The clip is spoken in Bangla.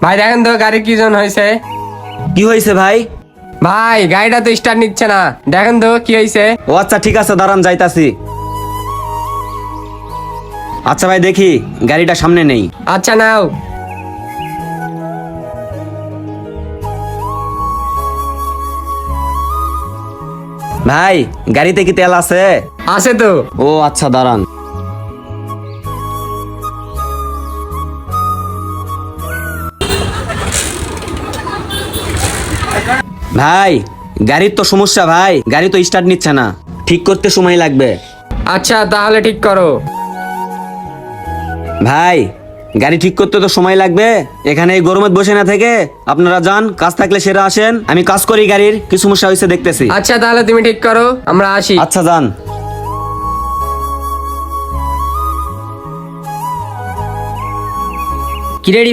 ভাই দেখেন তো গাড়ি কি জন হয়েছে। কি হয়েছে ভাই? ভাই গাড়িটা তো স্টার্ট নিচ্ছে না, দেখেন তো কি হয়েছে। ও আচ্ছা ঠিক আছে, দাঁড়ান যাইতাছি। আচ্ছা ভাই দেখি গাড়িটা সামনে নেই। আচ্ছা নাও। ভাই গাড়িতে কি তেল আছে? আছে তো। ও আচ্ছা দাঁড়ান। ভাই গাড়ির তো সমস্যা, ভাই গাড়ি তো স্টার্ট নিচ্ছে না, ঠিক করতে সময় লাগবে। আচ্ছা তাহলে ঠিক করো। ভাই গাড়ি ঠিক করতে তো সময় লাগবে, এখানে এই গরমে বসে না থেকে আপনারা যান, কাজ থাকলে সেরা আসেন, আমি কাজ করি, গাড়ির কি সমস্যা হয়েছে দেখতেছি। আচ্ছা তাহলে তুমি ঠিক করো, আমরা আসি। আচ্ছা যান। কিরে